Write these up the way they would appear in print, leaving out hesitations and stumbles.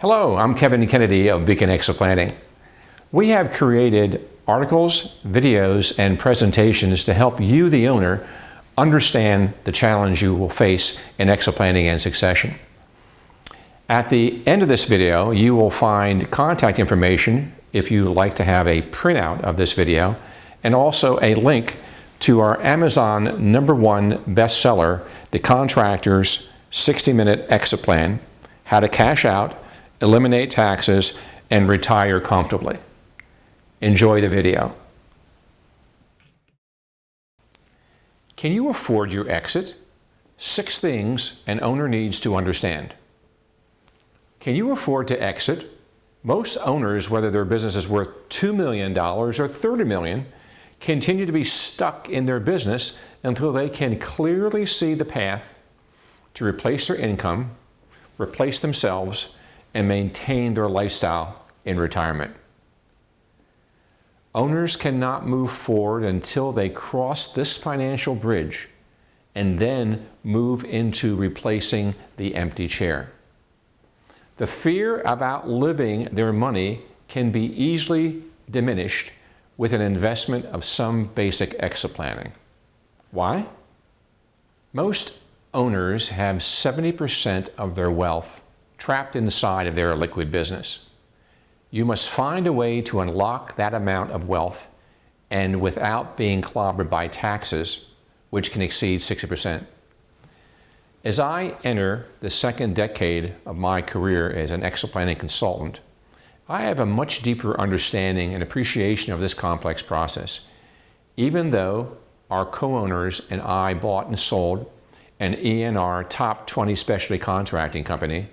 Hello, I'm Kevin Kennedy of Beacon Exit Planning. We have created articles, videos, and presentations to help you, the owner, understand the challenge you will face in exit planning and succession. At the end of this video, you will find contact information if you would like to have a printout of this video, and also a link to our Amazon #1 bestseller, The Contractor's 60-Minute Exit Plan: How to Cash Out, Eliminate Taxes, and Retire Comfortably. Enjoy the video. Can you afford your exit? 6 things an owner needs to understand. Can you afford to exit? Most owners, whether their business is worth $2 million or $30 million, continue to be stuck in their business until they can clearly see the path to replace their income, replace themselves, and maintain their lifestyle in retirement. Owners cannot move forward until they cross this financial bridge and then move into replacing the empty chair. The fear of outliving their money can be easily diminished with an investment of some basic exit planning. Why? Most owners have 70% of their wealth trapped inside of their liquid business. You must find a way to unlock that amount of wealth and without being clobbered by taxes, which can exceed 60%. As I enter the second decade of my career as an exit planning consultant, I have a much deeper understanding and appreciation of this complex process. Even though our co-owners and I bought and sold an ENR top 20 specialty contracting company,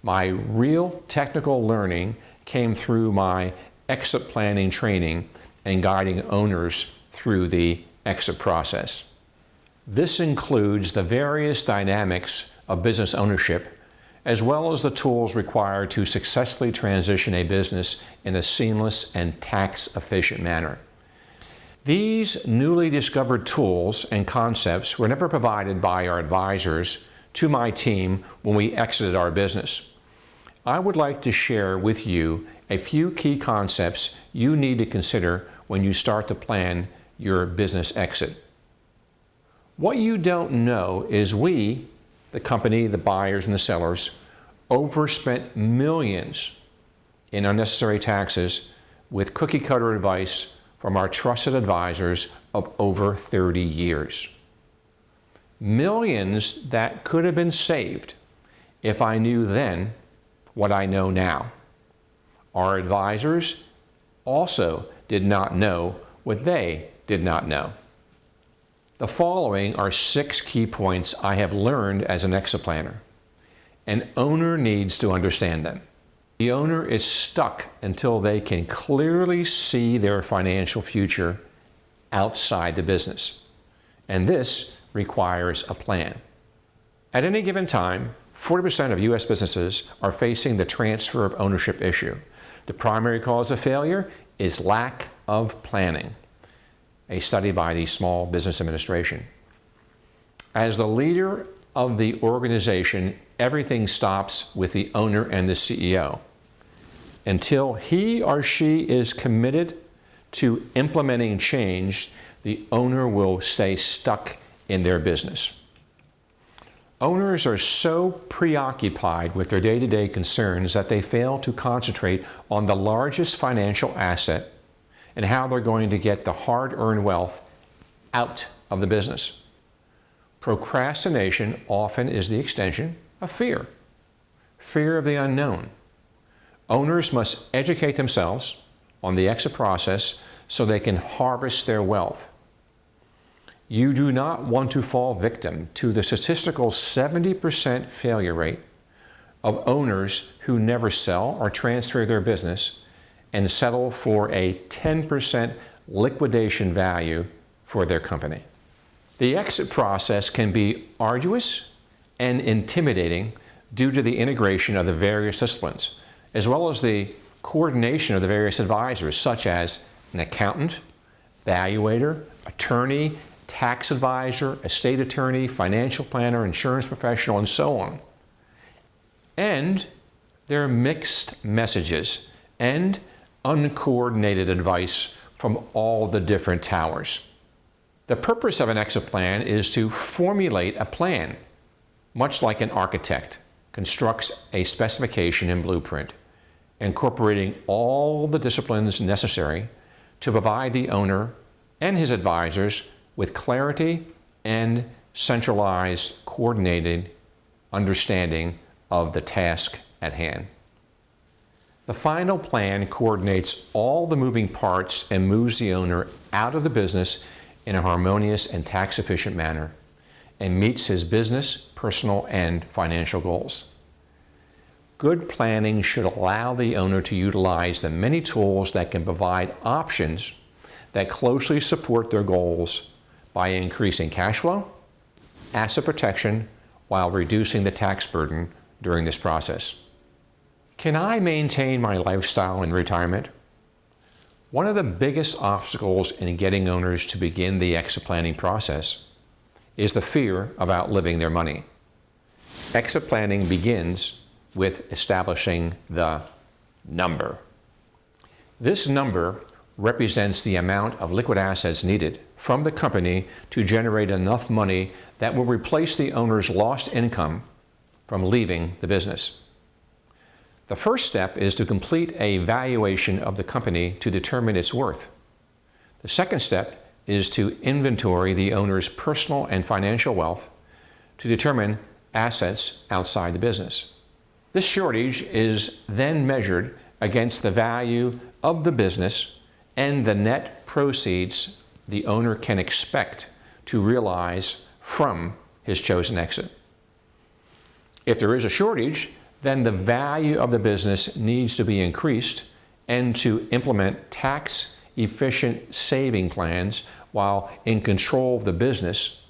my real technical learning came through my exit planning training and guiding owners through the exit process. This includes the various dynamics of business ownership, as well as the tools required to successfully transition a business in a seamless and tax-efficient manner. These newly discovered tools and concepts were never provided by our advisors to my team when we exited our business. I would like to share with you a few key concepts you need to consider when you start to plan your business exit. What you don't know is we, the company, the buyers, and the sellers, overspent millions in unnecessary taxes with cookie-cutter advice from our trusted advisors of over 30 years. Millions that could have been saved if I knew then what I know now. Our advisors also did not know what they did not know. The following are 6 key points I have learned as an exit planner. An owner needs to understand them. The owner is stuck until they can clearly see their financial future outside the business. And this requires a plan. At any given time, 40% of U.S. businesses are facing the transfer of ownership issue. The primary cause of failure is lack of planning, a study by the Small Business Administration. As the leader of the organization, everything stops with the owner and the CEO. Until he or she is committed to implementing change, the owner will stay stuck in their business. Owners are so preoccupied with their day-to-day concerns that they fail to concentrate on the largest financial asset and how they're going to get the hard-earned wealth out of the business. Procrastination often is the extension of fear of the unknown. Owners must educate themselves on the exit process so they can harvest their wealth. You do not want to fall victim to the statistical 70% failure rate of owners who never sell or transfer their business and settle for a 10% liquidation value for their company. The exit process can be arduous and intimidating due to the integration of the various disciplines, as well as the coordination of the various advisors, such as an accountant, valuator, attorney, tax advisor, estate attorney, financial planner, insurance professional, and so on. And There are mixed messages and uncoordinated advice from all the different towers. The purpose of an exit plan is to formulate a plan, much like an architect constructs a specification and blueprint, incorporating all the disciplines necessary to provide the owner and his advisors with clarity and centralized, coordinated understanding of the task at hand. The final plan coordinates all the moving parts and moves the owner out of the business in a harmonious and tax-efficient manner and meets his business, personal, and financial goals. Good planning should allow the owner to utilize the many tools that can provide options that closely support their goals by increasing cash flow, asset protection, while reducing the tax burden during this process. Can I maintain my lifestyle in retirement? One of the biggest obstacles in getting owners to begin the exit planning process is the fear of outliving their money. Exit planning begins with establishing the number. This number represents the amount of liquid assets needed from the company to generate enough money that will replace the owner's lost income from leaving the business. The first step is to complete a valuation of the company to determine its worth. The second step is to inventory the owner's personal and financial wealth to determine assets outside the business. This shortage is then measured against the value of the business and the net proceeds the owner can expect to realize from his chosen exit. If there is a shortage, then the value of the business needs to be increased and to implement tax-efficient saving plans while in control of the business,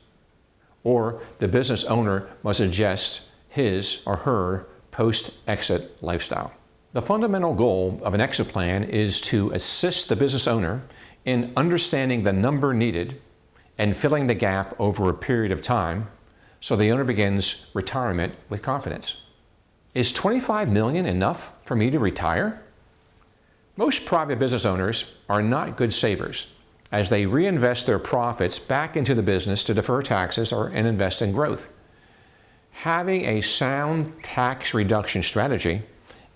or the business owner must adjust his or her post-exit lifestyle. The fundamental goal of an exit plan is to assist the business owner in understanding the number needed and filling the gap over a period of time so the owner begins retirement with confidence. Is $25 million enough for me to retire? Most private business owners are not good savers, as they reinvest their profits back into the business to defer taxes and invest in growth. Having a sound tax reduction strategy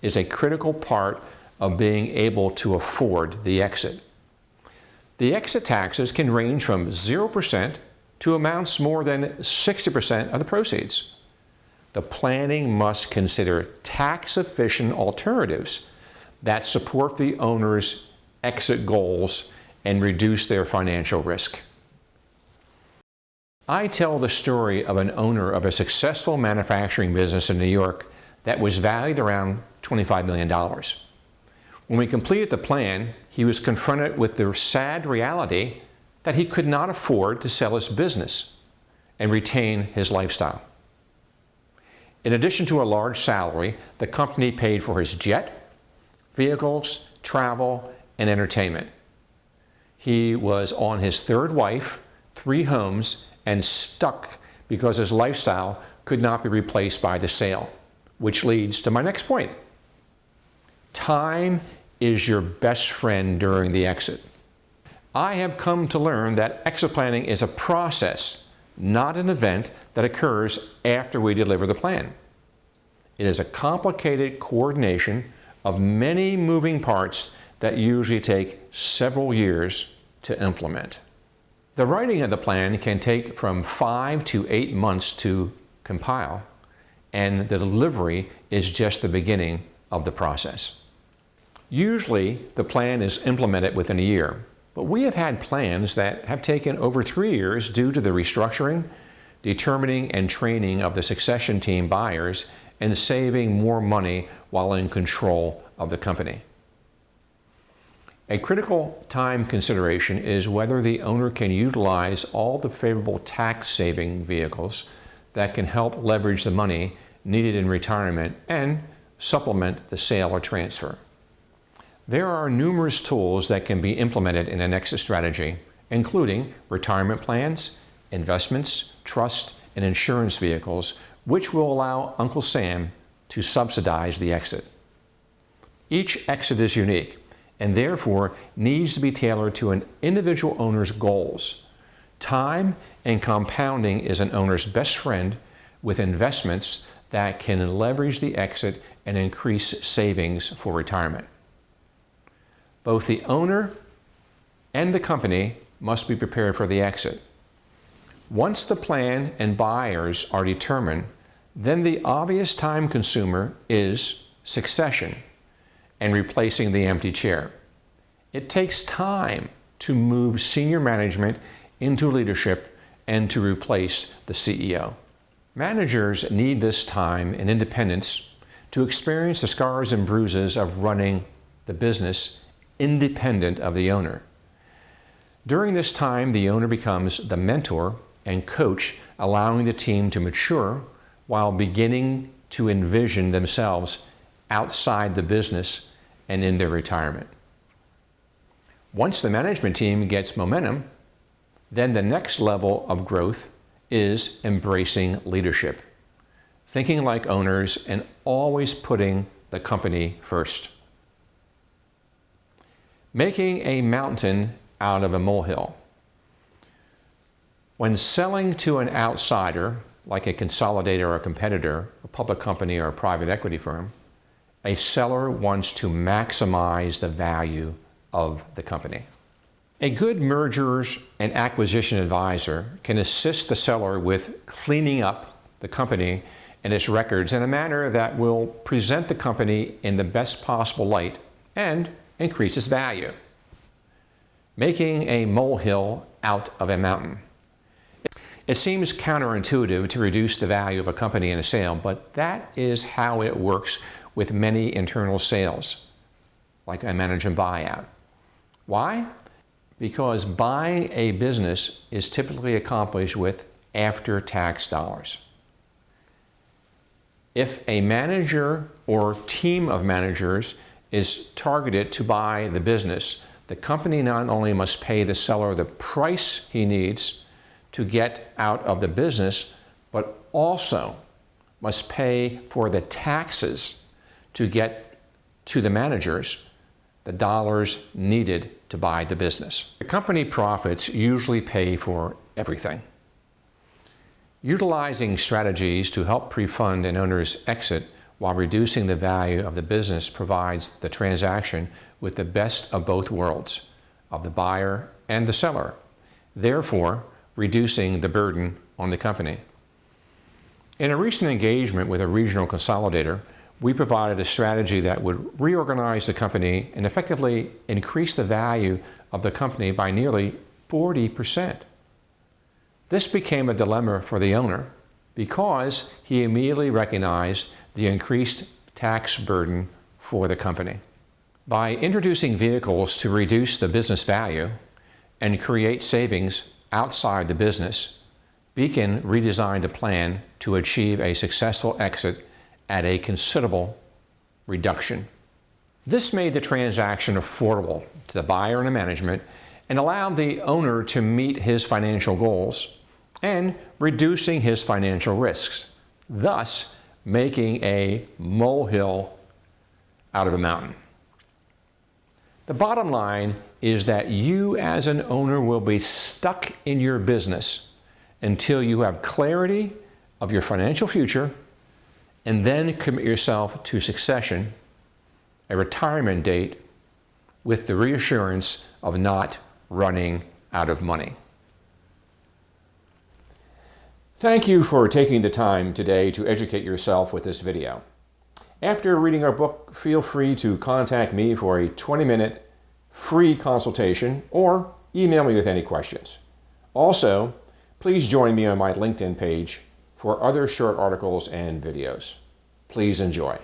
is a critical part of being able to afford the exit. The exit taxes can range from 0% to amounts more than 60% of the proceeds. The planning must consider tax-efficient alternatives that support the owner's exit goals and reduce their financial risk. I tell the story of an owner of a successful manufacturing business in New York that was valued around $25 million. When we completed the plan, he was confronted with the sad reality that he could not afford to sell his business and retain his lifestyle. In addition to a large salary, the company paid for his jet, vehicles, travel, and entertainment. He was on his third wife, 3 homes, and stuck because his lifestyle could not be replaced by the sale, which leads to my next point. Time is your best friend during the exit. I have come to learn that exit planning is a process, not an event that occurs after we deliver the plan. It is a complicated coordination of many moving parts that usually take several years to implement. The writing of the plan can take from 5 to 8 months to compile, and the delivery is just the beginning of the process. Usually, the plan is implemented within a year, but we have had plans that have taken over 3 years due to the restructuring, determining and training of the succession team buyers, and saving more money while in control of the company. A critical time consideration is whether the owner can utilize all the favorable tax-saving vehicles that can help leverage the money needed in retirement and supplement the sale or transfer. There are numerous tools that can be implemented in an exit strategy, including retirement plans, investments, trust, and insurance vehicles, which will allow Uncle Sam to subsidize the exit. Each exit is unique and therefore needs to be tailored to an individual owner's goals. Time and compounding is an owner's best friend with investments that can leverage the exit and increase savings for retirement. Both the owner and the company must be prepared for the exit. Once the plan and buyers are determined, then the obvious time consumer is succession and replacing the empty chair. It takes time to move senior management into leadership and to replace the CEO. Managers need this time and independence to experience the scars and bruises of running the business independent of the owner. During this time, the owner becomes the mentor and coach, allowing the team to mature while beginning to envision themselves outside the business and in their retirement. Once the management team gets momentum, then the next level of growth is embracing leadership, thinking like owners and always putting the company first. Making a mountain out of a molehill. When selling to an outsider, like a consolidator or a competitor, a public company or a private equity firm, a seller wants to maximize the value of the company. A good mergers and acquisition advisor can assist the seller with cleaning up the company and its records in a manner that will present the company in the best possible light and increase its value. Making a molehill out of a mountain. It seems counterintuitive to reduce the value of a company in a sale, but that is how it works with many internal sales, like a management buyout. Why? Because buying a business is typically accomplished with after-tax dollars. If a manager or team of managers is targeted to buy the business, the company not only must pay the seller the price he needs to get out of the business, but also must pay for the taxes to get to the managers the dollars needed to buy the business. The company profits usually pay for everything. Utilizing strategies to help pre-fund an owner's exit while reducing the value of the business provides the transaction with the best of both worlds, of the buyer and the seller, therefore reducing the burden on the company. In a recent engagement with a regional consolidator, we provided a strategy that would reorganize the company and effectively increase the value of the company by nearly 40%. This became a dilemma for the owner because he immediately recognized the increased tax burden for the company. By introducing vehicles to reduce the business value and create savings outside the business, Beacon redesigned a plan to achieve a successful exit at a considerable reduction. This made the transaction affordable to the buyer and the management and allowed the owner to meet his financial goals and reducing his financial risks, thus making a molehill out of a mountain. The bottom line is that you as an owner will be stuck in your business until you have clarity of your financial future and then commit yourself to succession, a retirement date, with the reassurance of not running out of money. Thank you for taking the time today to educate yourself with this video. After reading our book, feel free to contact me for a 20-minute free consultation or email me with any questions. Also, please join me on my LinkedIn page for other short articles and videos. Please enjoy.